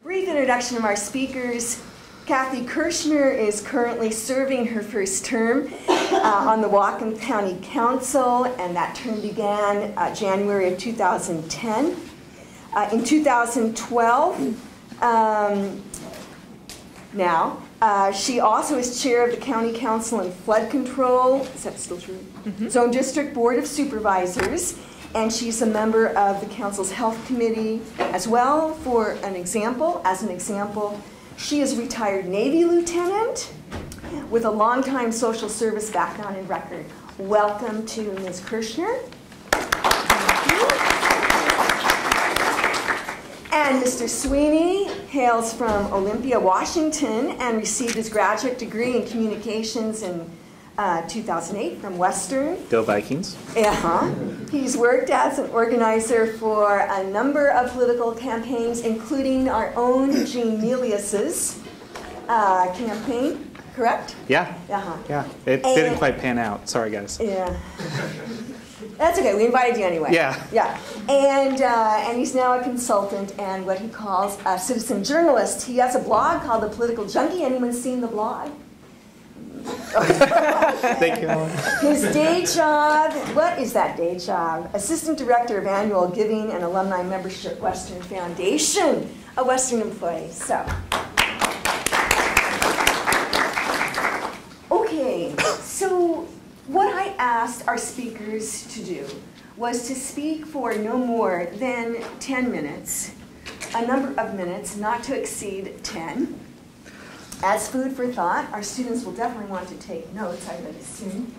Brief introduction of our speakers. Kathy Kershner is currently serving her first term on the Whatcom County Council, and that term began January of 2010. In 2012, she also is chair of the County Council and Flood Control, is that still true? Zone District Board of Supervisors, and she's a member of the Council's Health Committee as well. As an example, she is a retired Navy lieutenant with a longtime social service background and record. Welcome to Ms. Kershner. And Mr. Sweeney hails from Olympia, Washington, and received his graduate degree in communications in 2008 from Western. Go Vikings. He's worked as an organizer for a number of political campaigns, including our own Jean Milius's campaign, correct? Yeah. Yeah. It didn't quite pan out. Sorry, guys. Yeah. That's okay. We invited you anyway. Yeah. Yeah. And he's now a consultant and what he calls a citizen journalist. He has a blog called The Political Junkie. Anyone seen the blog? Thank you. His day job, what is that day job? Assistant Director of Annual Giving and Alumni Membership, Western Foundation, a Western employee. So, okay, so what I asked our speakers to do was to speak for no more than 10 minutes, a number of minutes, not to exceed 10. As food for thought, our students will definitely want to take notes, I would assume,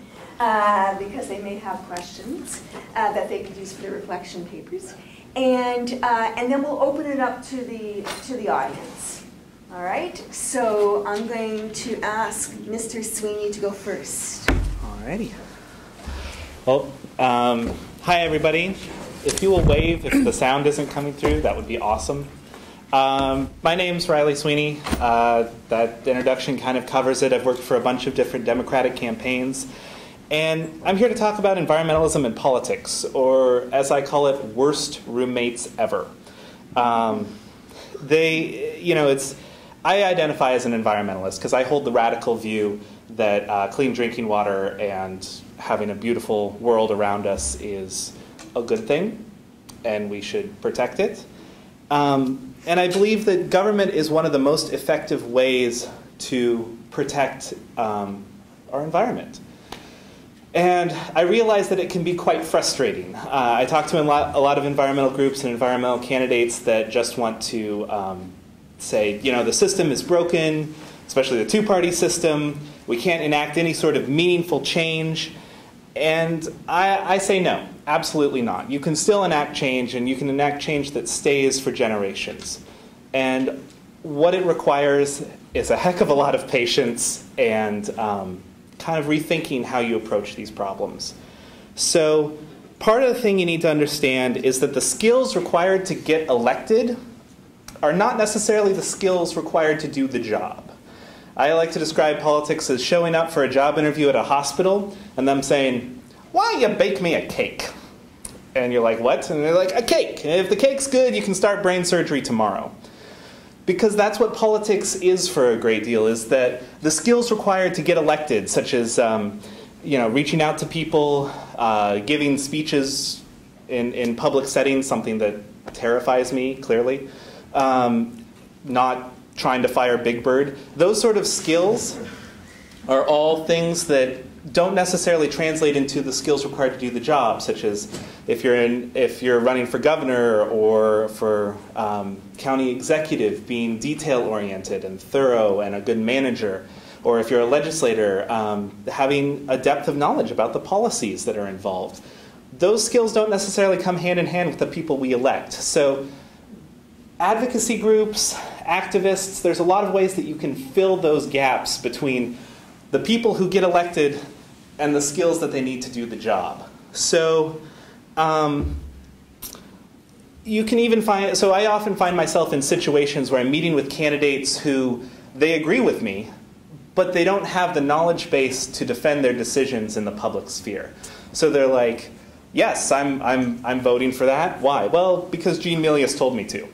because they may have questions that they could use for their reflection papers. And then we'll open it up to the audience. All right? So I'm going to ask Mr. Sweeney to go first. All righty. Well, hi, everybody. If you will wave if the sound isn't coming through, that would be awesome. My name's Riley Sweeney. That introduction kind of covers it. I've worked for a bunch of different Democratic campaigns. And I'm here to talk about environmentalism and politics, or as I call it, worst roommates ever. I identify as an environmentalist because I hold the radical view that clean drinking water and having a beautiful world around us is a good thing, and we should protect it. And I believe that government is one of the most effective ways to protect our environment. And I realize that it can be quite frustrating. I talk to a lot of environmental groups and environmental candidates that just want to say, the system is broken, especially the two-party system. We can't enact any sort of meaningful change. And I say no, absolutely not. You can still enact change, and you can enact change that stays for generations. And what it requires is a heck of a lot of patience and kind of rethinking how you approach these problems. So part of the thing you need to understand is that the skills required to get elected are not necessarily the skills required to do the job. I like to describe politics as showing up for a job interview at a hospital and them saying, "Why don't you bake me a cake?" And you're like, "What?" And they're like, "A cake. If the cake's good, you can start brain surgery tomorrow." Because that's what politics is for a great deal, is that the skills required to get elected, such as reaching out to people, giving speeches in public settings, something that terrifies me, clearly, not trying to fire Big Bird. Those sort of skills are all things that don't necessarily translate into the skills required to do the job, such as if you're running for governor or for county executive, being detail-oriented and thorough and a good manager, or if you're a legislator, having a depth of knowledge about the policies that are involved. Those skills don't necessarily come hand in hand with the people we elect. So advocacy groups, activists, there's a lot of ways that you can fill those gaps between the people who get elected and the skills that they need to do the job. So you can even find, so I often find myself in situations where I'm meeting with candidates who they agree with me, but they don't have the knowledge base to defend their decisions in the public sphere. So they're like, yes, I'm voting for that. Why? Well, because Jean Milius told me to.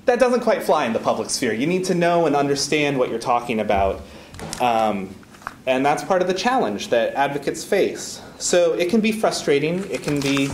that doesn't quite fly in the public sphere. You need to know and understand what you're talking about. And that's part of the challenge that advocates face. So it can be frustrating. It can be,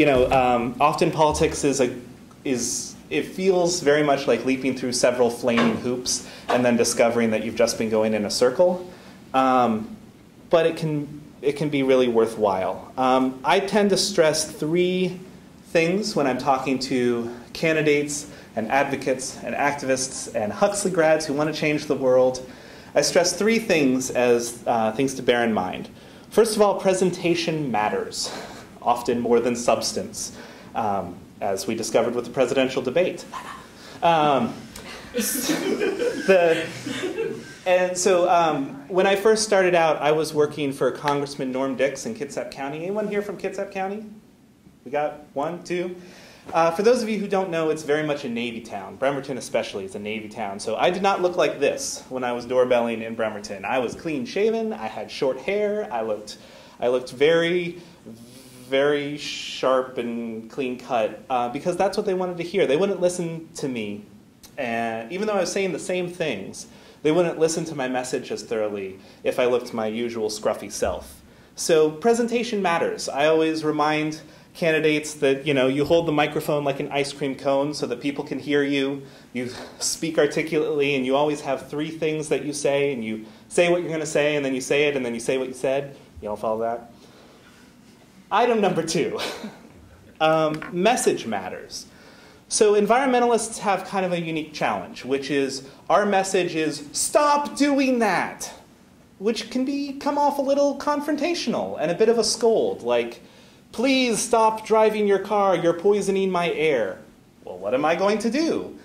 often politics it feels very much like leaping through several flaming hoops and then discovering that you've just been going in a circle. But it can be really worthwhile. I tend to stress 3 things when I'm talking to candidates and advocates and activists and Huxley grads who want to change the world. I stress 3 things as things to bear in mind. First of all, presentation matters, often more than substance, as we discovered with the presidential debate. When I first started out, I was working for Congressman Norm Dix in Kitsap County. Anyone here from Kitsap County? We got 1, 2? For those of you who don't know, it's very much a Navy town. Bremerton especially is a Navy town. So I did not look like this when I was doorbelling in Bremerton. I was clean shaven, I had short hair, I looked very, very sharp and clean cut, because that's what they wanted to hear. They wouldn't listen to me. And even though I was saying the same things, they wouldn't listen to my message as thoroughly if I looked my usual scruffy self. So presentation matters. I always remind candidates that you hold the microphone like an ice cream cone so that people can hear you. You speak articulately, and you always have 3 things that you say, and you say what you're going to say, and then you say it, and then you say what you said. You all follow that? Item number 2, message matters. So environmentalists have kind of a unique challenge, which is our message is, stop doing that, which can come off a little confrontational and a bit of a scold, like, please stop driving your car, you're poisoning my air. Well, what am I going to do?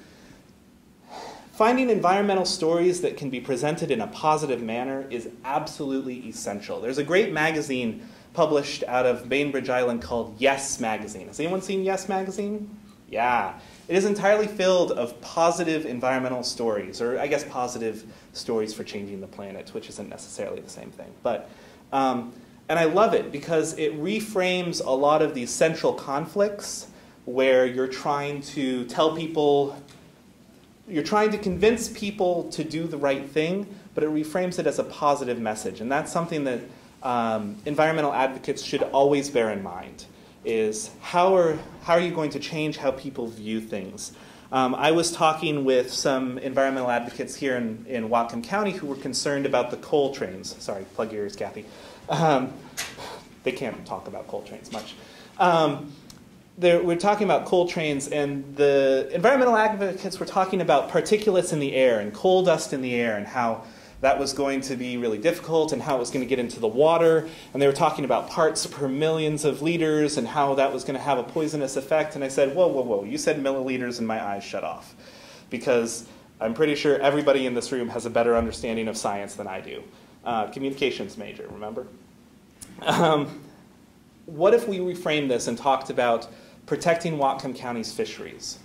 Finding environmental stories that can be presented in a positive manner is absolutely essential. There's a great magazine published out of Bainbridge Island called Yes Magazine. Has anyone seen Yes Magazine? Yeah. It is entirely filled of positive environmental stories, or I guess positive stories for changing the planet, which isn't necessarily the same thing. But, and I love it because it reframes a lot of these central conflicts where you're trying to convince people to do the right thing, but it reframes it as a positive message. And that's something that environmental advocates should always bear in mind, is how are you going to change how people view things? I was talking with some environmental advocates here in Whatcom County who were concerned about the coal trains. Sorry, plug your ears, Kathy. They can't talk about coal trains much. We're talking about coal trains, and the environmental advocates were talking about particulates in the air and coal dust in the air and how that was going to be really difficult and how it was going to get into the water. And they were talking about parts per millions of liters and how that was going to have a poisonous effect. And I said, whoa, whoa, whoa, you said milliliters and my eyes shut off. Because I'm pretty sure everybody in this room has a better understanding of science than I do. Communications major, remember? What if we reframed this and talked about protecting Whatcom County's fisheries?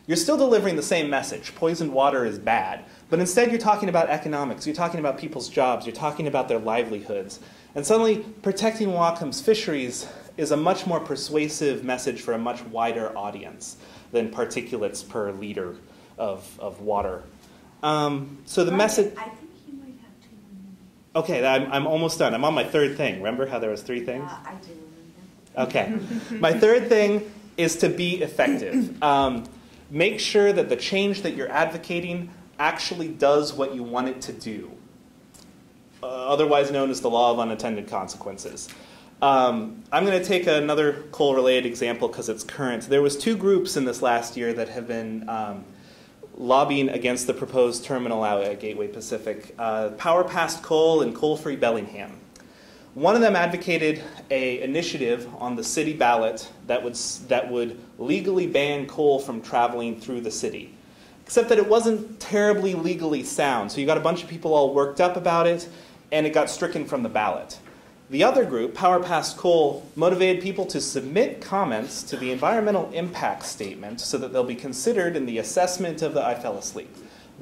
You're still delivering the same message. Poisoned water is bad. But instead you're talking about economics. You're talking about people's jobs. You're talking about their livelihoods. And suddenly protecting Whatcom's fisheries is a much more persuasive message for a much wider audience than particulates per liter of water. So the message... I think you might have 2 minutes. Okay, I'm almost done. I'm on my 3rd thing. Remember how there was 3 things? Yeah, I do remember. Okay. My 3rd thing is to be effective. Make sure that the change that you're advocating actually does what you want it to do, otherwise known as the law of unintended consequences. I'm going to take another coal-related example because it's current. There was 2 groups in this last year that have been lobbying against the proposed terminal out at Gateway Pacific, Power Past Coal and Coal Free Bellingham. One of them advocated an initiative on the city ballot that would legally ban coal from traveling through the city. Except that it wasn't terribly legally sound. So you got a bunch of people all worked up about it, and it got stricken from the ballot. The other group, Power Past Coal, motivated people to submit comments to the environmental impact statement so that they'll be considered in the assessment of the I Fell Asleep.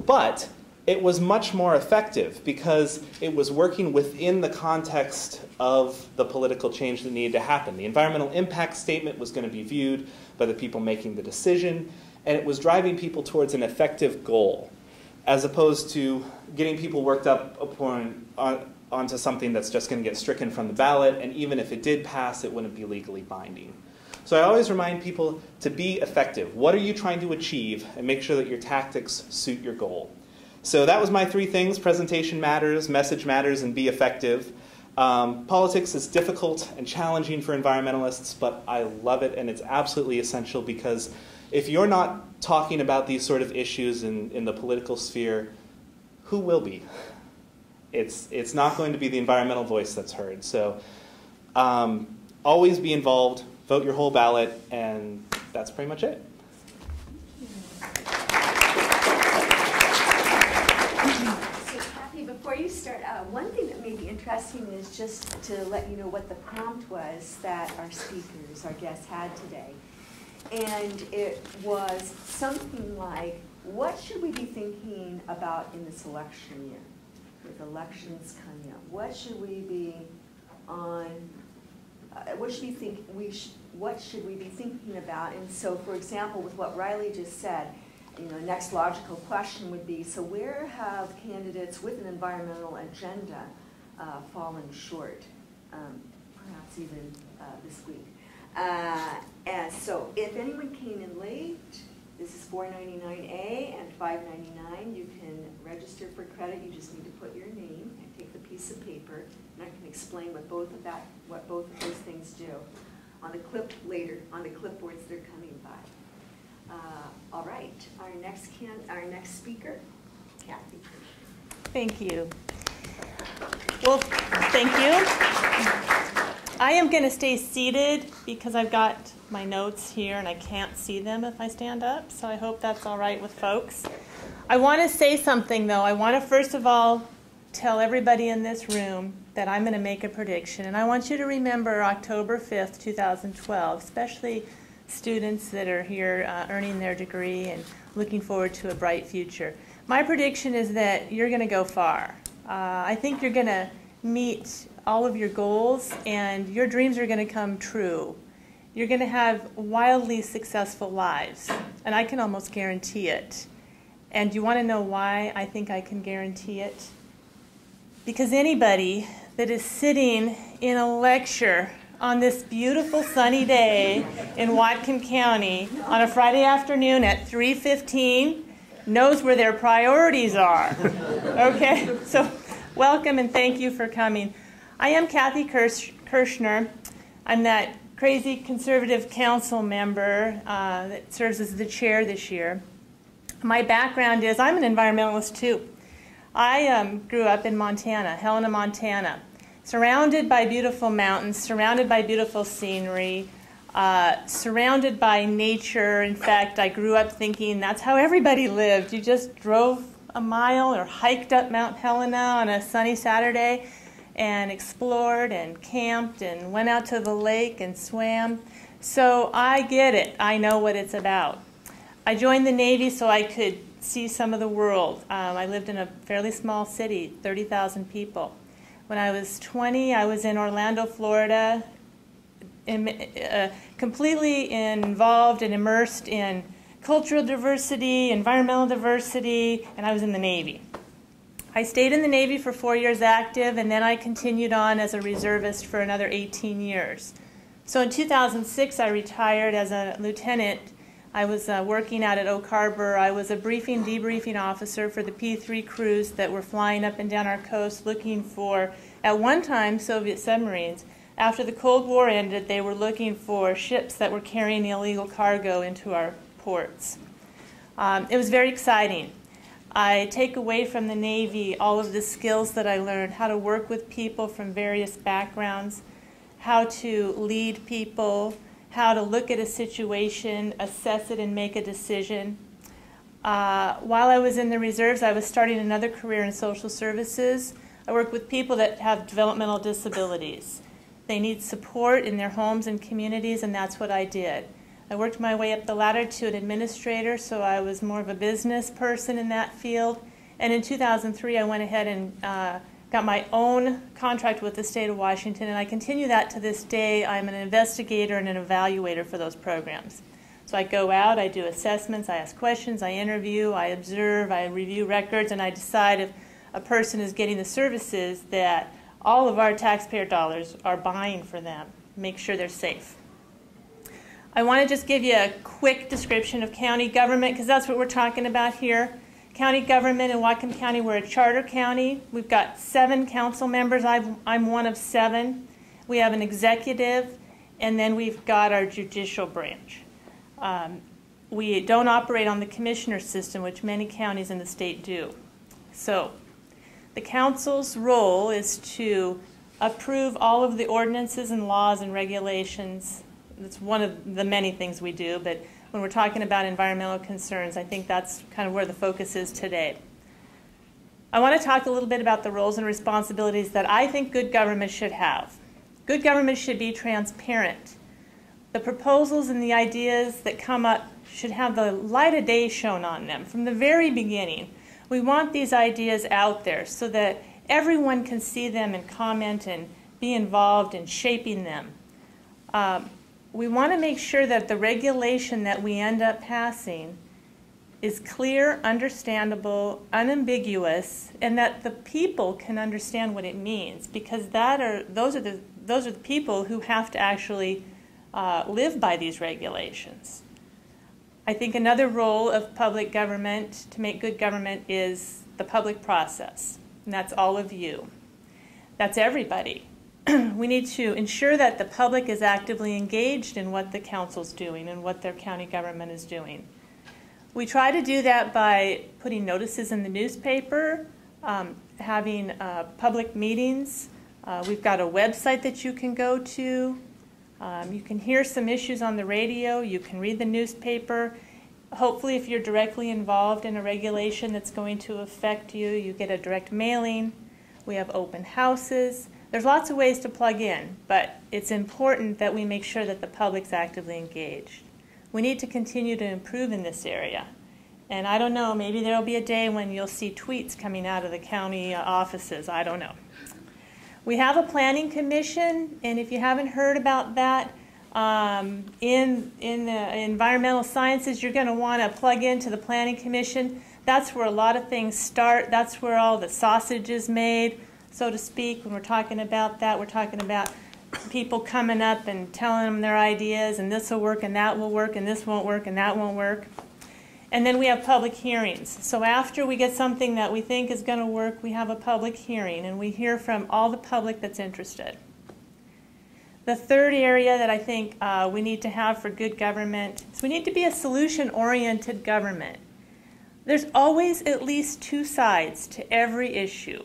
But it was much more effective because it was working within the context of the political change that needed to happen. The environmental impact statement was going to be viewed by the people making the decision, and it was driving people towards an effective goal, as opposed to getting people worked up onto something that's just going to get stricken from the ballot, and even if it did pass, it wouldn't be legally binding. So I always remind people to be effective. What are you trying to achieve? And make sure that your tactics suit your goal. So that was my 3 things: presentation matters, message matters, and be effective. Politics is difficult and challenging for environmentalists, but I love it, and it's absolutely essential, because if you're not talking about these sort of issues in the political sphere, who will be? It's not going to be the environmental voice that's heard. So always be involved, vote your whole ballot, and that's pretty much it. Before you start, one thing that may be interesting is just to let you know what the prompt was that our speakers, our guests, had today. And it was something like, what should we be thinking about in this election year, with elections coming up? What should we be on, what should we be thinking about? And so, for example, with what Riley just said, next logical question would be, so where have candidates with an environmental agenda fallen short, perhaps even this week? And so if anyone came in late, this is $4.99 and $5.99. You can register for credit. You just need to put your name and take the piece of paper, and I can explain what both of those things do on the clip later, on the clipboards they're coming by. All right, our next speaker, Kathy Kershner. Thank you. Well, thank you. I am going to stay seated because I've got my notes here and I can't see them if I stand up, so I hope that's all right with folks. I want to say something, though. I want to first of all tell everybody in this room that I'm going to make a prediction, and I want you to remember October 5th, 2012, especially students that are here earning their degree and looking forward to a bright future. My prediction is that you're going to go far. I think you're going to meet all of your goals, and your dreams are going to come true. You're going to have wildly successful lives, and I can almost guarantee it. And you want to know why I think I can guarantee it? Because anybody that is sitting in a lecture on this beautiful sunny day in Whatcom County on a Friday afternoon at 3:15 knows where their priorities are. Okay, so welcome and thank you for coming. I am Kathy Kershner. I'm that crazy conservative council member that serves as the chair this year. My background is I'm an environmentalist too. I grew up in Montana, Helena, Montana. Surrounded by beautiful mountains, surrounded by beautiful scenery, surrounded by nature. In fact, I grew up thinking that's how everybody lived. You just drove a mile or hiked up Mount Helena on a sunny Saturday and explored and camped and went out to the lake and swam. So I get it. I know what it's about. I joined the Navy so I could see some of the world. I lived in a fairly small city, 30,000 people. When I was 20, I was in Orlando, Florida, completely involved and immersed in cultural diversity, environmental diversity, and I was in the Navy. I stayed in the Navy for 4 years active, and then I continued on as a reservist for another 18 years. So in 2006, I retired as a lieutenant. I was working out at Oak Harbor. I was a briefing, debriefing officer for the P-3 crews that were flying up and down our coast looking for, at one time, Soviet submarines. After the Cold War ended, they were looking for ships that were carrying illegal cargo into our ports. It was very exciting. I take away from the Navy all of the skills that I learned, how to work with people from various backgrounds, how to lead people, how to look at a situation, assess it, and make a decision. While I was in the reserves, I was starting another career in social services. I work with people that have developmental disabilities. They need support in their homes and communities, and that's what I did. I worked my way up the ladder to an administrator, so I was more of a business person in that field. And in 2003, I went ahead and got my own contract with the state of Washington, and I continue that to this day. I'm an investigator and an evaluator for those programs. So I go out, I do assessments, I ask questions, I interview, I observe, I review records, and I decide if a person is getting the services that all of our taxpayer dollars are buying for them. Make sure they're safe. I want to just give you a quick description of county government because that's what we're talking about here. County government in Whatcom County, we're a charter county. We've got 7 council members. I'm one of 7. We have an executive, and then we've got our judicial branch. We don't operate on the commissioner system, which many counties in the state do. So the council's role is to approve all of the ordinances and laws and regulations. That's one of the many things we do, but when we're talking about environmental concerns, I think that's kind of where the focus is today. I want to talk a little bit about the roles and responsibilities that I think good government should have. Good government should be transparent. The proposals and the ideas that come up should have the light of day shown on them from the very beginning. We want these ideas out there so that everyone can see them and comment and be involved in shaping them. We want to make sure that the regulation that we end up passing is clear, understandable, unambiguous, and that the people can understand what it means, because those are the people who have to actually live by these regulations. I think another role of public government to make good government is the public process, and that's all of you. That's everybody. We need to ensure that the public is actively engaged in what the council's doing and what their county government is doing. We try to do that by putting notices in the newspaper, having public meetings. We've got a website that you can go to. You can hear some issues on the radio. You can read the newspaper. Hopefully, if you're directly involved in a regulation that's going to affect you, you get a direct mailing. We have open houses. There's lots of ways to plug in, but it's important that we make sure that the public's actively engaged. We need to continue to improve in this area. And I don't know, maybe there'll be a day when you'll see tweets coming out of the county offices. I don't know. We have a planning commission, and if you haven't heard about that, in the environmental sciences, you're going to want to plug into the planning commission. That's where a lot of things start. That's where all the sausage is made, so to speak. When we're talking about that, we're talking about people coming up and telling them their ideas, and this will work, and that will work, and this won't work, and that won't work. And then we have public hearings. So after we get something that we think is going to work, we have a public hearing, and we hear from all the public that's interested. The third area that I think we need to have for good government is we need to be a solution-oriented government. There's always at least 2 sides to every issue.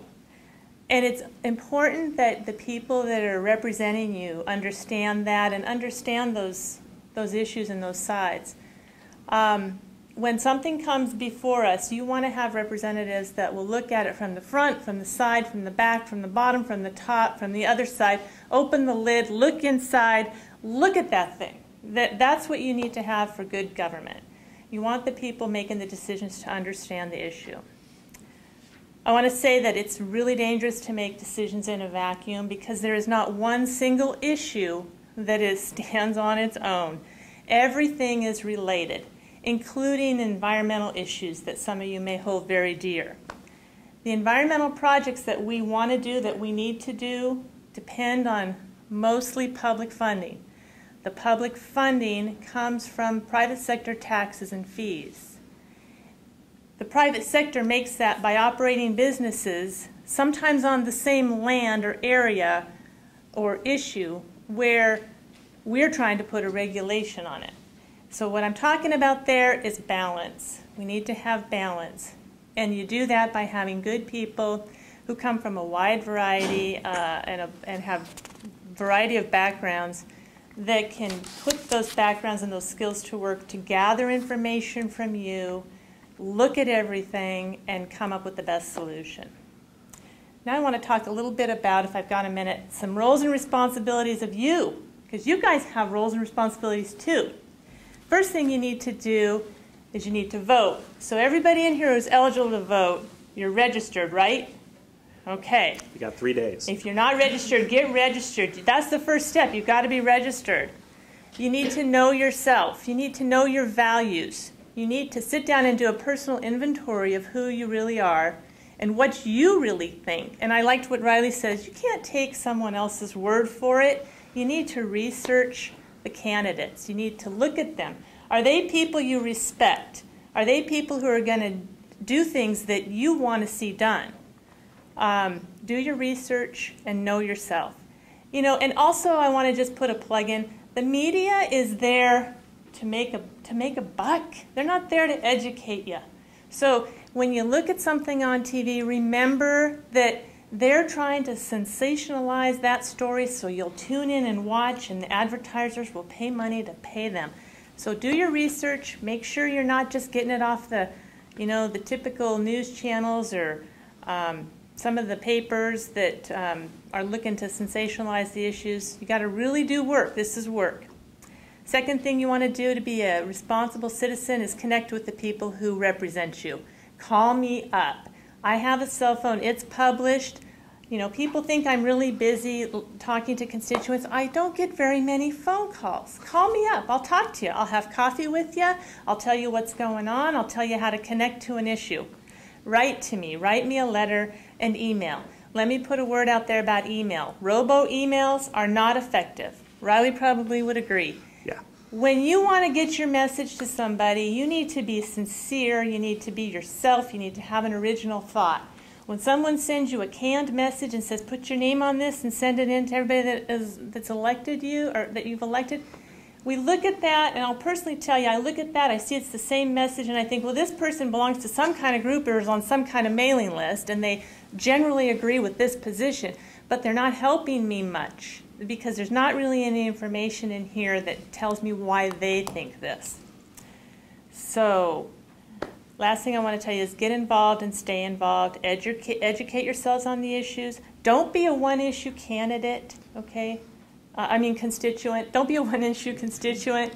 And it's important that the people that are representing you understand that and understand those issues and those sides. When something comes before us, you want to have representatives that will look at it from the front, from the side, from the back, from the bottom, from the top, from the other side, open the lid, look inside, look at that thing. That's what you need to have for good government. You want the people making the decisions to understand the issue. I want to say that it's really dangerous to make decisions in a vacuum because there is not one single issue that stands on its own. Everything is related, including environmental issues that some of you may hold very dear. The environmental projects that we want to do, that we need to do, depend on mostly public funding. The public funding comes from private sector taxes and fees. The private sector makes that by operating businesses, sometimes on the same land or area or issue where we're trying to put a regulation on it. So what I'm talking about there is balance. We need to have balance. And you do that by having good people who come from a wide variety and have a variety of backgrounds that can put those backgrounds and those skills to work to gather information from you, look at everything, and come up with the best solution. Now I want to talk a little bit about, if I've got a minute, some roles and responsibilities of you, because you guys have roles and responsibilities too. First thing you need to do is you need to vote. So everybody in here who's eligible to vote, you're registered, right? Okay. You got 3 days. If you're not registered, get registered. That's the first step. You've got to be registered. You need to know yourself. You need to know your values. You need to sit down and do a personal inventory of who you really are and what you really think. And I liked what Riley says. You can't take someone else's word for it. You need to research the candidates. You need to look at them. Are they people you respect? Are they people who are going to do things that you want to see done? Do your research and know yourself. You know, and also I want to just put a plug in. The media is there to make a buck. They're not there to educate you. So when you look at something on TV, remember that they're trying to sensationalize that story so you'll tune in and watch, and the advertisers will pay money to pay them. So do your research. Make sure you're not just getting it off the, you know, the typical news channels or some of the papers that are looking to sensationalize the issues. You got to really do work. This is work. Second thing you want to do to be a responsible citizen is connect with the people who represent you. Call me up. I have a cell phone. It's published. You know, people think I'm really busy talking to constituents. I don't get very many phone calls. Call me up. I'll talk to you. I'll have coffee with you. I'll tell you what's going on. I'll tell you how to connect to an issue. Write to me. Write me a letter and email. Let me put a word out there about email. Robo-emails are not effective. Riley probably would agree. Yeah. When you want to get your message to somebody, you need to be sincere. You need to be yourself. You need to have an original thought. When someone sends you a canned message and says, put your name on this and send it in to everybody that's elected you or that you've elected, we look at that, and I'll personally tell you, I look at that, I see it's the same message, and I think, well, this person belongs to some kind of group or is on some kind of mailing list, and they generally agree with this position, but they're not helping me much because there's not really any information in here that tells me why they think this. So, last thing I want to tell you is get involved and stay involved. Educate yourselves on the issues. Don't be a one-issue candidate, okay? Constituent. Don't be a one-issue constituent.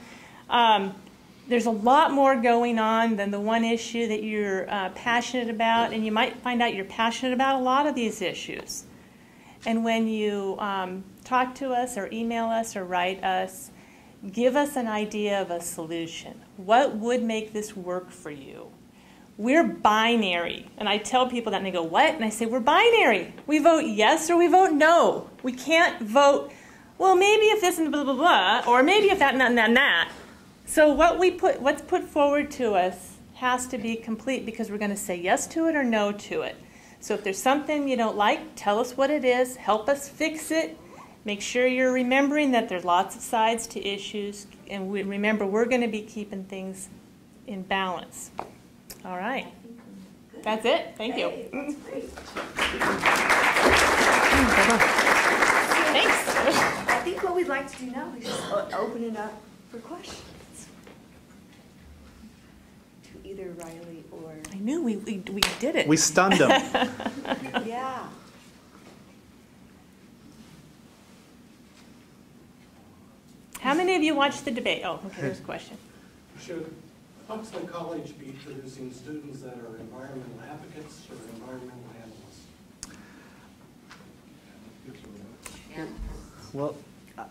There's a lot more going on than the one issue that you're passionate about, and you might find out you're passionate about a lot of these issues. And when you talk to us or email us or write us, give us an idea of a solution. What would make this work for you? We're binary. And I tell people that, and they go, what? And I say, we're binary. We vote yes or we vote no. We can't vote, well, maybe if this and blah, blah, blah, or maybe if that and that. So what's put forward to us has to be complete because we're going to say yes to it or no to it. So if there's something you don't like, tell us what it is, help us fix it. Make sure you're remembering that there's lots of sides to issues, and remember we're going to be keeping things in balance. All right. That's it. Thank you. That's great. Thanks. I think what we'd like to do now is just open it up for questions to either Riley or... I knew we did it. We stunned them. Yeah. How many of you watched the debate? Oh, okay, there's a question. Should Huxley College be producing students that are environmental advocates or environmental analysts? Well,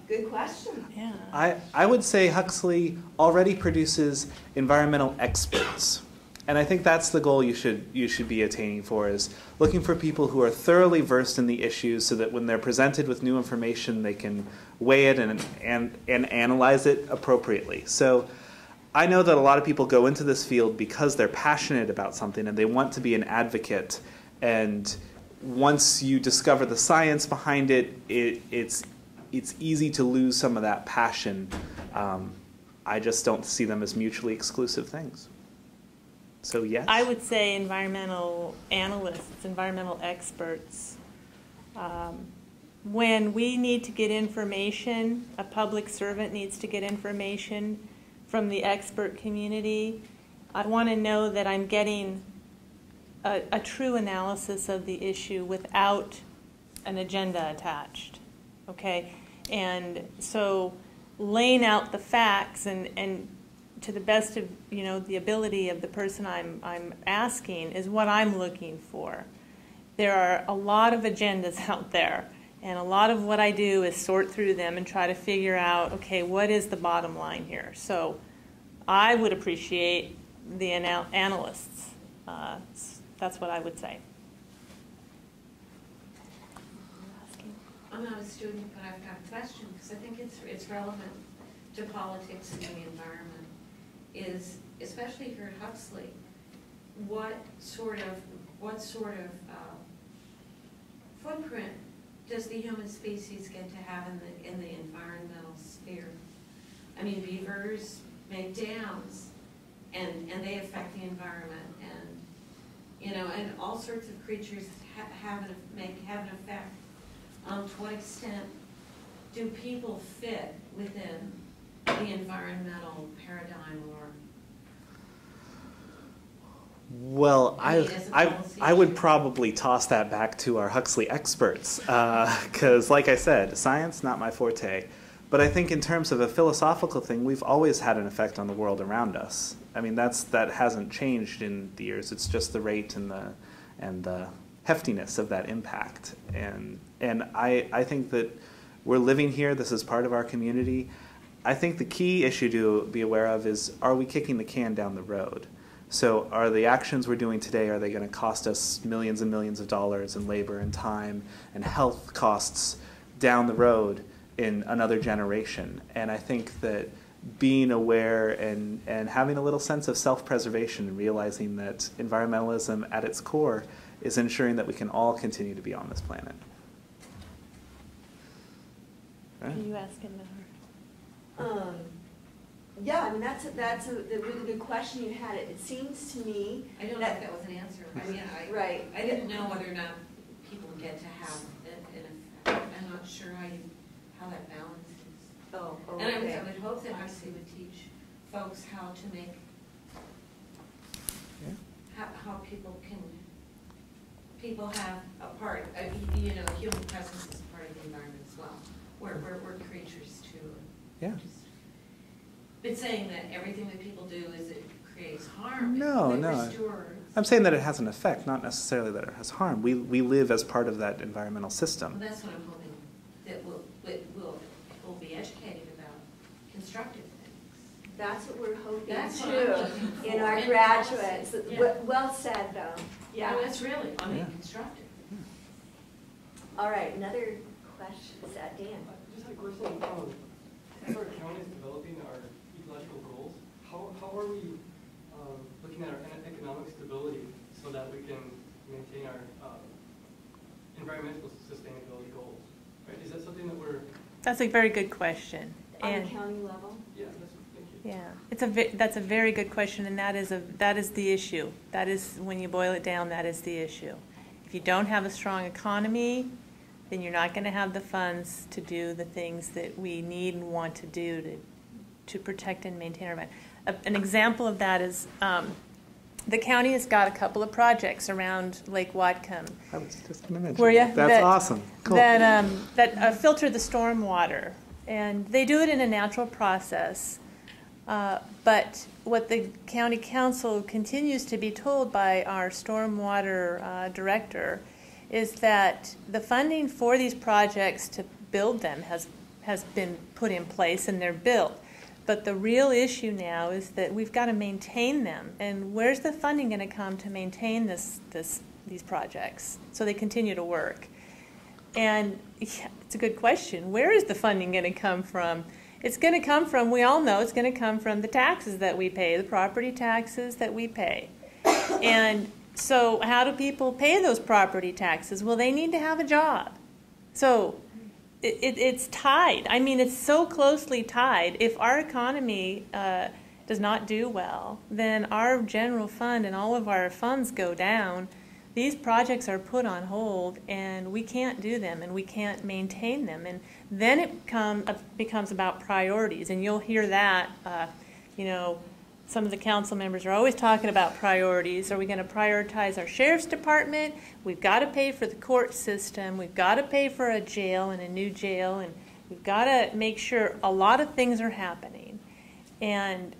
Good question. Yeah. I would say Huxley already produces environmental experts. And I think that's the goal you should be attaining for, is looking for people who are thoroughly versed in the issues so that when they're presented with new information, they can weigh it and analyze it appropriately. So I know that a lot of people go into this field because they're passionate about something and they want to be an advocate. And once you discover the science behind it, it's easy to lose some of that passion. I just don't see them as mutually exclusive things. So yes. I would say environmental analysts, environmental experts. When we need to get information, a public servant needs to get information from the expert community. I want to know that I'm getting a true analysis of the issue without an agenda attached. Okay, and so laying out the facts and to the best of the ability of the person I'm asking is what I'm looking for. There are a lot of agendas out there, And a lot of what I do is sort through them and try to figure out, okay, what is the bottom line here? So I would appreciate the analysts. That's what I would say. I'm not a student, but I've got a question because I think it's relevant to politics and the environment. Is, especially here at Huxley, what sort of footprint does the human species get to have in the environmental sphere? I mean, beavers make dams, and they affect the environment, and and all sorts of creatures have an effect. To what extent do people fit within the environmental paradigm, or? Well, I would issue. probably toss that back to our Huxley experts, because, like I said, science not my forte. But I think in terms of a philosophical thing, we've always had an effect on the world around us. I mean, that hasn't changed in the years. It's just the rate and the heftiness of that impact. And I think that we're living here. This is part of our community. I think the key issue to be aware of is, are we kicking the can down the road? So are the actions we're doing today, are they going to cost us millions and millions of dollars in labor and time and health costs down the road in another generation? And I think that being aware and having a little sense of self-preservation and realizing that environmentalism at its core is ensuring that we can all continue to be on this planet. Are you asking her? Yeah, I mean, that's a really good question you had. It seems to me I don't know if that was an answer. I mean, right. I didn't know whether or not people get to have an effect. I'm not sure how that balances. Oh, And okay. I would hope that Huxley would teach folks how to make, how people have a part, human presence is part of the environment as well. We're creatures too. Yeah. But saying that everything that people do is it creates harm. No. We're stewards. I'm saying that it has an effect, not necessarily that it has harm. We live as part of that environmental system. Well, that's what I'm hoping, that we'll be educated about constructive things. That's what we're hoping That's what I'm too looking for. in our And graduates. policy. Yeah. Well said, though. Yeah. Well, that's really, Yeah. constructive. All right, another question. Is that Dan? Just a question. As our county is developing our ecological goals, how are we looking at our economic stability so that we can maintain our environmental sustainability goals? Right? Is that something that we're? That's a very good question. On the county level? Yeah, thank you. Yeah, that's a very good question, and that is the issue. That is, when you boil it down, that is the issue. If you don't have a strong economy, then you're not going to have the funds to do the things that we need and want to do to protect and maintain our environment. An example of that is the county has got a couple of projects around Lake Whatcom. I was just going to mention Were ya? That's awesome. Cool. That filter the storm water. And they do it in a natural process. But what the county council continues to be told by our stormwater director is that the funding for these projects to build them has been put in place and they're built. But the real issue now is that we've got to maintain them. And where's the funding going to come to maintain these projects so they continue to work? And yeah, it's a good question. Where is the funding going to come from? It's going to come from, we all know, it's going to come from the taxes that we pay, the property taxes that we pay. And so how do people pay those property taxes? Well, they need to have a job. So it's tied. I mean, it's so closely tied. If our economy does not do well, then our general fund and all of our funds go down. These projects are put on hold, and we can't do them, and we can't maintain them. And then it becomes about priorities, and you'll hear that, some of the council members are always talking about priorities. Are we going to prioritize our sheriff's department? We've got to pay for the court system. We've got to pay for a jail and a new jail. And we've got to make sure a lot of things are happening. And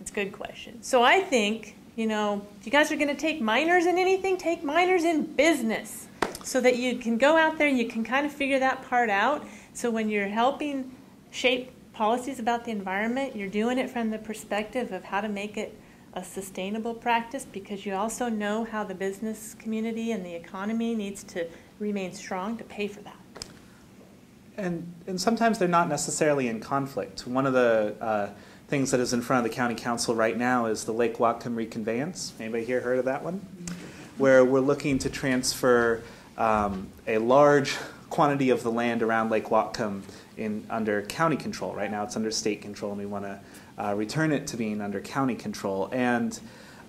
it's a good question. So I think, if you guys are going to take minors in anything, take minors in business. so that you can go out there and you can kind of figure that part out. So when you're helping shape policies about the environment, you're doing it from the perspective of how to make it a sustainable practice, because you also know how the business community and the economy needs to remain strong to pay for that. And sometimes they're not necessarily in conflict. One of the things that is in front of the county council right now is the Lake Whatcom reconveyance. Anybody here heard of that one? Where we're looking to transfer a large quantity of the land around Lake Whatcom under county control. Right now it's under state control, and we want to return it to being under county control. And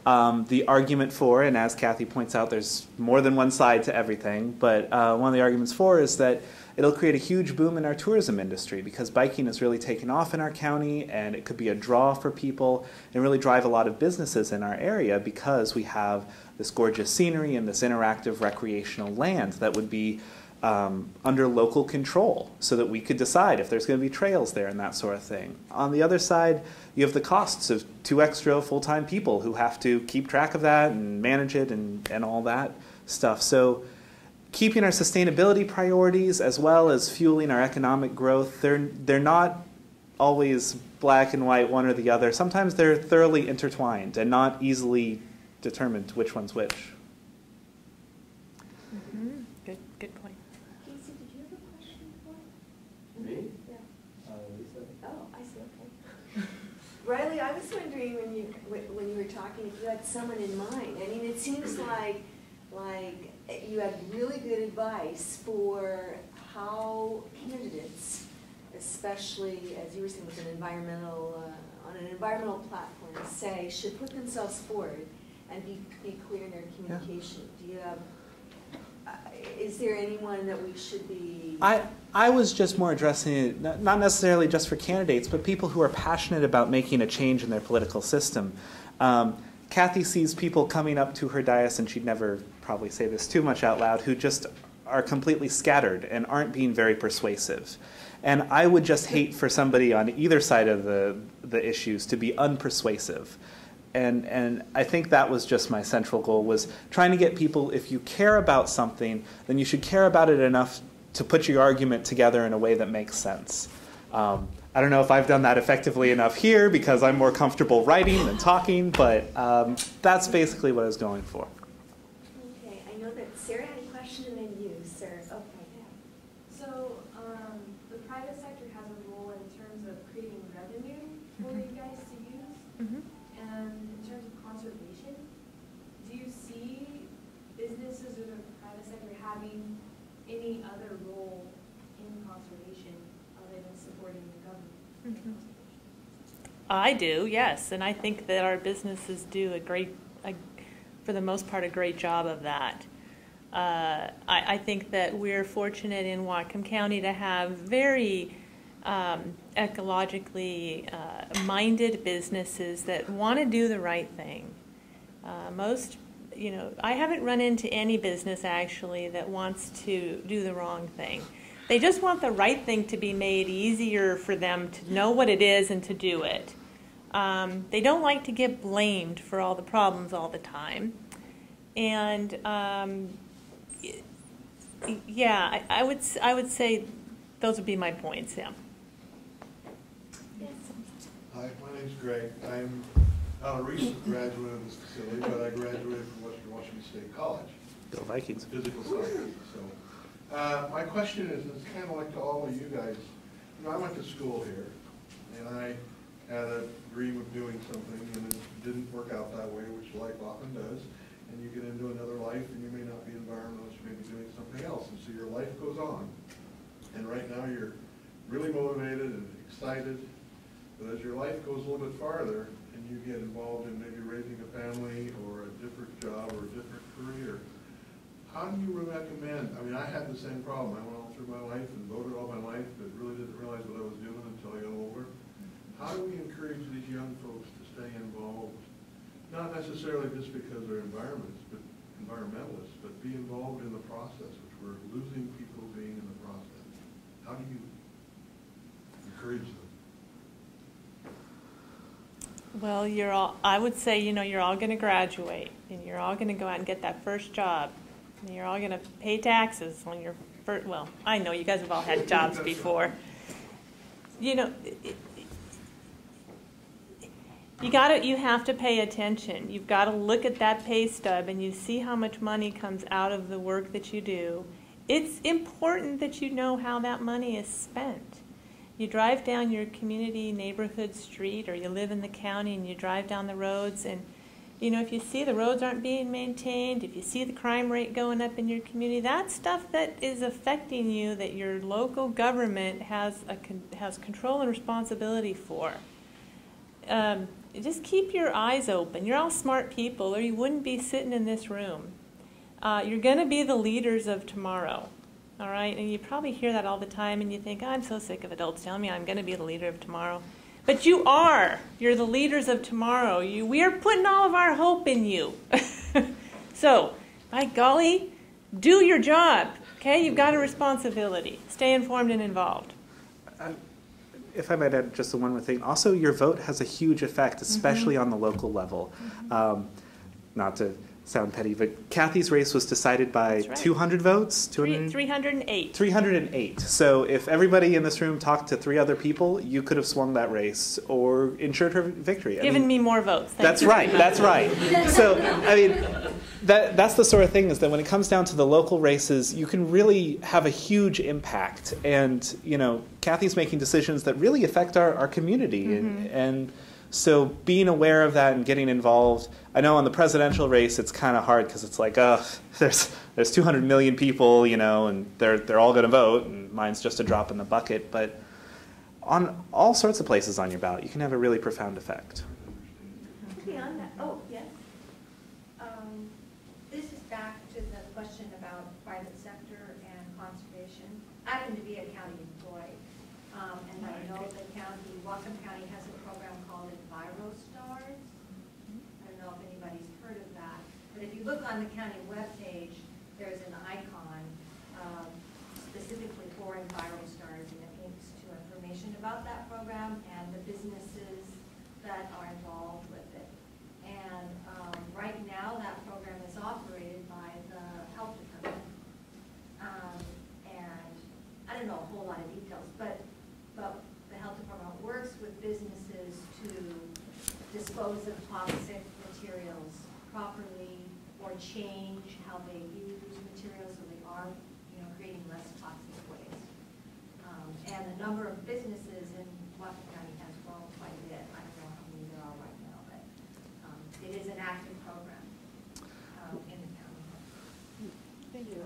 the argument for, and as Kathy points out, there's more than one side to everything, but one of the arguments for is that it'll create a huge boom in our tourism industry, because biking has really taken off in our county, and it could be a draw for people and really drive a lot of businesses in our area, because we have this gorgeous scenery and this interactive recreational land that would be under local control, so that we could decide if there's going to be trails there and that sort of thing. On the other side, you have the costs of 2 extra full-time people who have to keep track of that and manage it and all that stuff. So keeping our sustainability priorities as well as fueling our economic growth, they're not always black and white, one or the other. Sometimes they're thoroughly intertwined and not easily determined which one's which. Mm-hmm. Good point. Casey, did you have a question for Me? Yeah. Lisa? Oh, I see, okay. Riley, I was wondering when you were talking if you had someone in mind. I mean, it seems like you had really good advice for how candidates, especially as you were saying with an environmental, on an environmental platform, say, should put themselves forward and be clear in their communication. Yeah. Do you have, is there anyone that we should be? I was just more addressing it, not necessarily just for candidates, but people who are passionate about making a change in their political system. Kathy sees people coming up to her dais, and she'd never probably say this too much out loud, who just are completely scattered and aren't being very persuasive. And I would just hate for somebody on either side of the issues to be unpersuasive. And I think that was just my central goal, was trying to get people, if you care about something, then you should care about it enough to put your argument together in a way that makes sense. I don't know if I've done that effectively enough here, because I'm more comfortable writing than talking, but that's basically what I was going for. Okay, I know that Sarah had a question, and then you, Sarah. Okay. So the private sector has a role in terms of creating revenue for you guys to use. Mm-hmm. And in terms of conservation, do you see businesses or the private sector having any other role in conservation other than supporting the government? Mm-hmm. I do, yes, and I think that our businesses do for the most part, a great job of that. I think that we're fortunate in Whatcom County to have very ecologically minded businesses that want to do the right thing. I haven't run into any business actually that wants to do the wrong thing. They just want the right thing to be made easier for them to know what it is and to do it. They don't like to get blamed for all the problems all the time. And yeah, I would say those would be my points, yeah. Hi, my name's Greg. I'm not a recent graduate of this facility, but I graduated from Western Washington State College. Go Vikings. Physical science. So, my question is, it's kind of like to all of you guys. I went to school here, and I had a dream of doing something, and it didn't work out that way, which life often does. And you get into another life, and you may not be environmentalist, you may be doing something else, and so your life goes on. And right now you're really motivated and excited, but as your life goes a little bit farther, and you get involved in maybe raising a family or a different job or a different career, how do you recommend? I mean, I had the same problem. I went all through my life and voted all my life, but really didn't realize what I was doing until I got older. How do we encourage these young folks to stay involved? Not necessarily just because they're environmentalists, but be involved in the process, which we're losing people being in the process. How do you encourage them? Well, I would say, you're all going to graduate, and you're all going to go out and get that first job. You're all going to pay taxes on your first, well, I know you guys have all had jobs before. You know, you have to pay attention. You've got to look at that pay stub and you see how much money comes out of the work that you do. It's important that you know how that money is spent. You drive down your community neighborhood street, or you live in the county and you drive down the roads, and you know, if you see the roads aren't being maintained, if you see the crime rate going up in your community, that's stuff that is affecting you, that your local government has control and responsibility for. Just keep your eyes open. You're all smart people, or you wouldn't be sitting in this room. You're going to be the leaders of tomorrow, all right? And you probably hear that all the time, and you think, oh, I'm so sick of adults telling me I'm going to be the leader of tomorrow. But you are. You're the leaders of tomorrow. We are putting all of our hope in you. So, by golly, do your job, okay? You've got a responsibility. Stay informed and involved. If I might add just one more thing, also your vote has a huge effect, especially on the local level. Not to sound petty, but Kathy's race was decided by 200 votes? 308. 308. So if everybody in this room talked to 3 other people, you could have swung that race or ensured her victory. Given me more votes. That's right. That's right. So, I mean, that's the sort of thing, is that when it comes down to the local races, you can really have a huge impact. And, you know, Kathy's making decisions that really affect our community. And so being aware of that and getting involved. I know on the presidential race it's kind of hard because it's like, oh, there's 200 million people, you know, and they're all going to vote, and mine's just a drop in the bucket. But on all sorts of places on your ballot, you can have a really profound effect. Beyond that, oh, yes. This is back to the question about private sector and conservation. I happen to be a county employee, and I know the county, Whatcom County has a program called EnviroStars. I don't know if anybody's heard of that, but if you look on the county webpage, there's an icon specifically for EnviroStars, and it links to information about that program and the businesses that are involved with it. And right now, that program is operated by the health department. And I don't know a whole lot of details, but the health department works with businesses to dispose of toxic materials properly, or change how they use materials so they are, you know, creating less toxic waste. And the number of businesses in Whatcom County has grown quite a bit. I don't know how many there are right now, but it is an active program in the county. Thank you.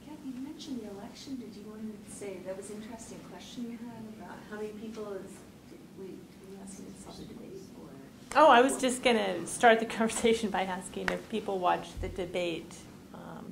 Kathy, you mentioned the election. Did you want to say, that was an interesting question you had about how many people did we ask you to saw the debate? Or? Oh, I was just going to start the conversation by asking if people watched the debate,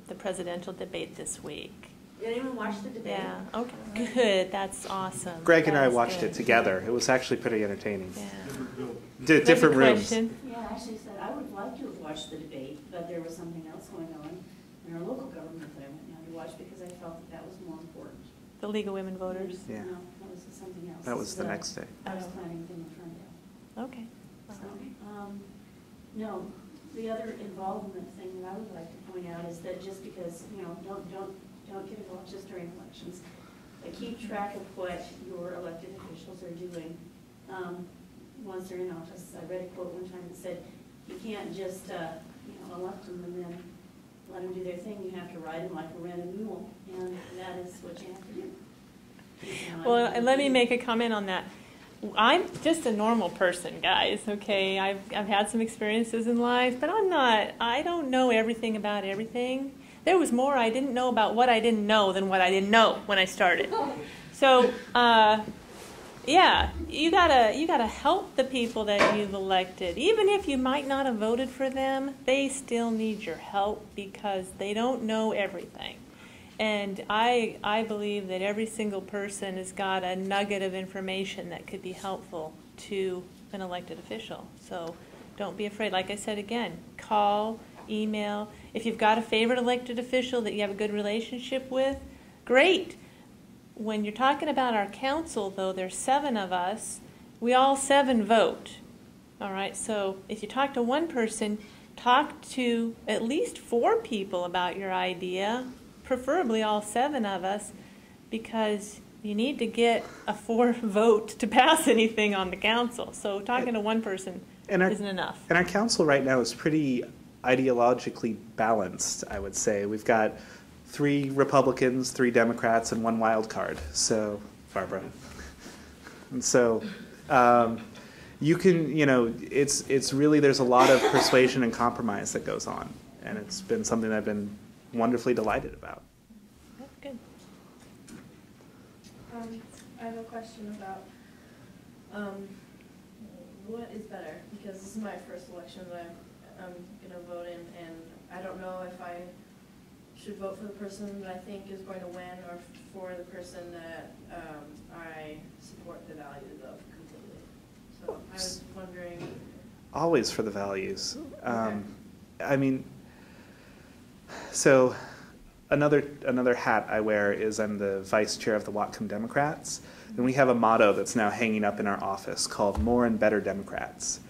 the presidential debate this week. Did anyone watch the debate? Yeah. Okay. Good. That's awesome. Greg and I watched it together. It was actually pretty entertaining. Yeah. Different rooms. Yeah, I actually said I would like to have watched the debate, but there was something else going on in our local government that I went down to watch because I felt that was more important. The League of Women Voters? Yeah. No, that was something else. That was the next day. I was planning in Ferndale. Okay. So, no, the other involvement thing that I would like to point out is that just because, you know, don't get involved just during elections, but keep track of what your elected officials are doing once they're in office. I read a quote one time that said, you can't just, elect them and then let them do their thing. You have to ride them like a rented mule, and that is what you have to do. Well, and let me make a comment on that. I'm just a normal person, guys, okay? I've had some experiences in life, but I don't know everything about everything. There was more I didn't know about what I didn't know than what I didn't know when I started. So, yeah, you gotta help the people that you've elected. Even if you might not have voted for them, they still need your help because they don't know everything. And I believe that every single person has got a nugget of information that could be helpful to an elected official. So don't be afraid. Like I said again, call, email. If you've got a favorite elected official that you have a good relationship with, great. When you're talking about our council, though, there's 7 of us. We all 7 vote. All right, so if you talk to one person, talk to at least 4 people about your idea, preferably all 7 of us, because you need to get a 4 vote to pass anything on the council. So talking to one person isn't enough. And our council right now is pretty ideologically balanced, I would say. We've got 3 Republicans, 3 Democrats, and 1 wild card. So, Barbara. And so you can, it's really, there's a lot of persuasion and compromise that goes on. And it's been something I've been wonderfully delighted about. That's good. I have a question about what is better, because this is my first election that I'm going to vote in, and I don't know if I should vote for the person that I think is going to win or for the person that I support the values of completely. So I was wondering. Always for the values. Okay. I mean, so another hat I wear is I'm the vice chair of the Whatcom Democrats, and we have a motto that's now hanging up in our office called "More and Better Democrats."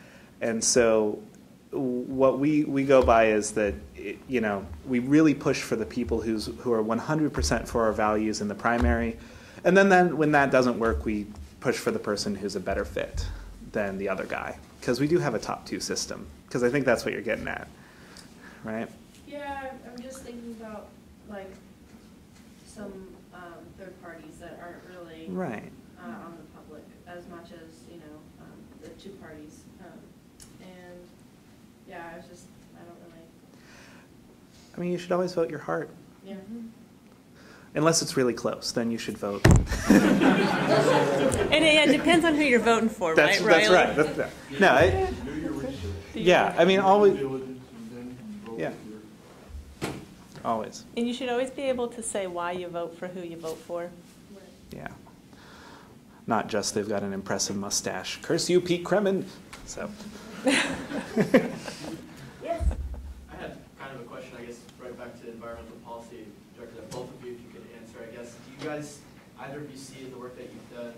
And so what we go by is that, we really push for the people who are 100% for our values in the primary, and then when that doesn't work, we push for the person who's a better fit than the other guy, because we do have a top 2 system, because I think that's what you're getting at, right? Yeah, I'm just thinking about like some third parties that aren't really Right. On the public as much as the 2 parties, and yeah, I don't really. I mean, you should always vote your heart. Yeah. Unless it's really close, then you should vote. And it depends on who you're voting for, That's right, Riley? right. No, Do your research. yeah, I mean, always, Due diligence, and then vote Yeah. your. always, And you should always be able to say why you vote for who you vote for. yeah. Not just they've got an impressive mustache. Curse you, Pete Kremen. So. Yes. I had kind of a question, I guess, right back to environmental policy director, that both of you, if you could answer, I guess. Do you guys, either of you see in the work that you've done,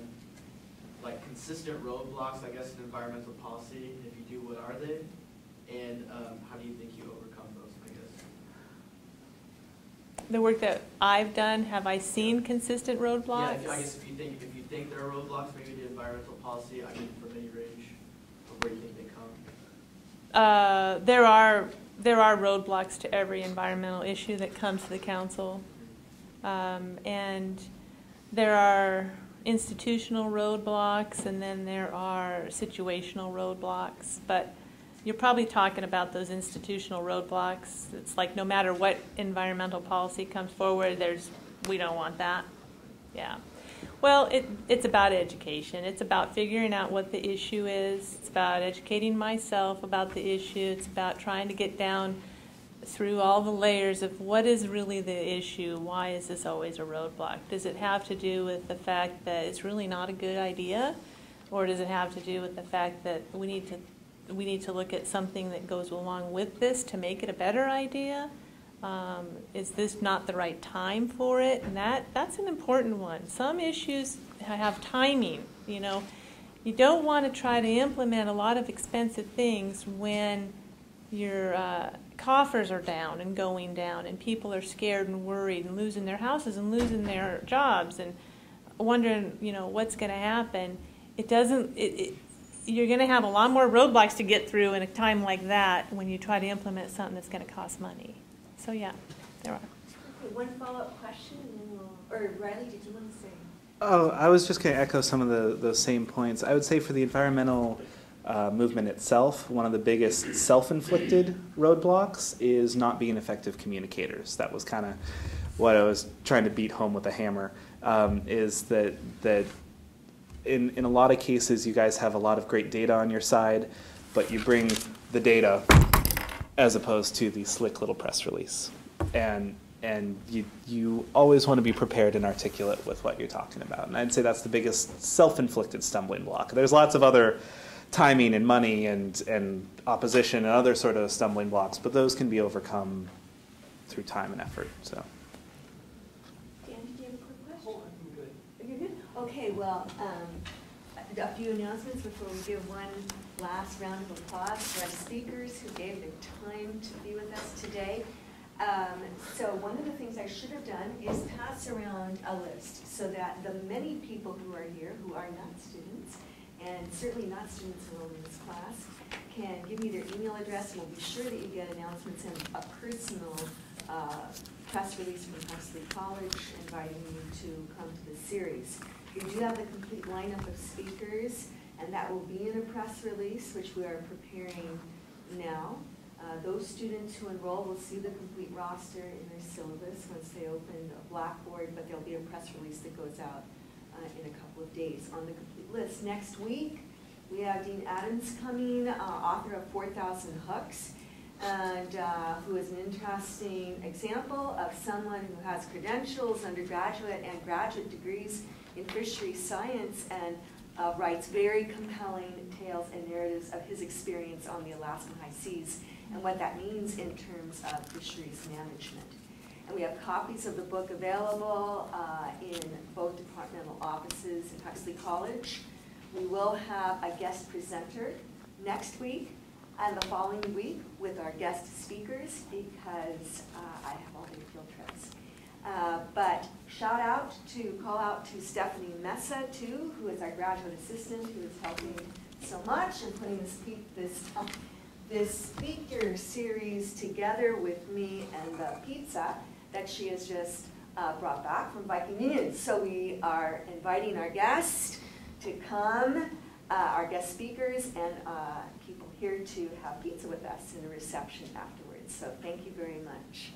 like consistent roadblocks, I guess, in environmental policy? If you do, what are they? And how do you think you overcome those, I guess? The work that I've done, have I seen consistent roadblocks? Yeah, I guess if you think there are roadblocks, maybe to environmental policy, I mean, from any range of where you think they come? There are roadblocks to every environmental issue that comes to the council. And there are institutional roadblocks, and then there are situational roadblocks. But you're probably talking about those institutional roadblocks. It's like no matter what environmental policy comes forward, we don't want that. Yeah. Well, it's about education. It's about figuring out what the issue is. It's about educating myself about the issue. It's about trying to get down through all the layers of what is really the issue. Why is this always a roadblock? Does it have to do with the fact that it's really not a good idea? Or does it have to do with the fact that we need to look at something that goes along with this to make it a better idea? Is this not the right time for it? And that's an important one. Some issues have timing. You don't want to try to implement a lot of expensive things when your coffers are down and going down, and people are scared and worried and losing their houses and losing their jobs and wondering, what's going to happen. You're going to have a lot more roadblocks to get through in a time like that when you try to implement something that's going to cost money. So yeah, there are. Okay, one follow-up question, and then or Riley, did you want to say? Oh, I was just going to echo some of those same points. I would say for the environmental movement itself, one of the biggest self-inflicted roadblocks is not being effective communicators. That was kind of what I was trying to beat home with a hammer, is that in a lot of cases you guys have a lot of great data on your side, but you bring the data as opposed to the slick little press release. And you always want to be prepared and articulate with what you're talking about. And I'd say that's the biggest self-inflicted stumbling block. There's lots of other timing and money and opposition and other sort of stumbling blocks, but those can be overcome through time and effort. So. Dan, did you have a quick question? Oh, I'm good. You're good? Okay, well, a few announcements before we give one last round of applause to our speakers who gave their time to be with us today. So one of the things I should have done is pass around a list so that the many people who are here who are not students, and certainly not students enrolled in this class, can give me their email address, and we'll be sure that you get announcements and a personal press release from Huxley College inviting you to come to the series. We do have the complete lineup of speakers, and that will be in a press release, which we are preparing now. Those students who enroll will see the complete roster in their syllabus once they open Blackboard, but there'll be a press release that goes out in a couple of days on the complete list. Next week, we have Dean Adams coming, author of 4,000 Hooks, and who is an interesting example of someone who has credentials, undergraduate and graduate degrees in fisheries science, and writes very compelling tales and narratives of his experience on the Alaskan high seas and what that means in terms of fisheries management. And we have copies of the book available in both departmental offices at Huxley College. We will have a guest presenter next week and the following week with our guest speakers because I have all the field trips. But call out to Stephanie Mesa too, who is our graduate assistant, who is helping so much and putting this speaker series together with me and the pizza that she has just brought back from Viking Union. So we are inviting our guests to come, our guest speakers, and people here to have pizza with us in a reception afterwards. So thank you very much.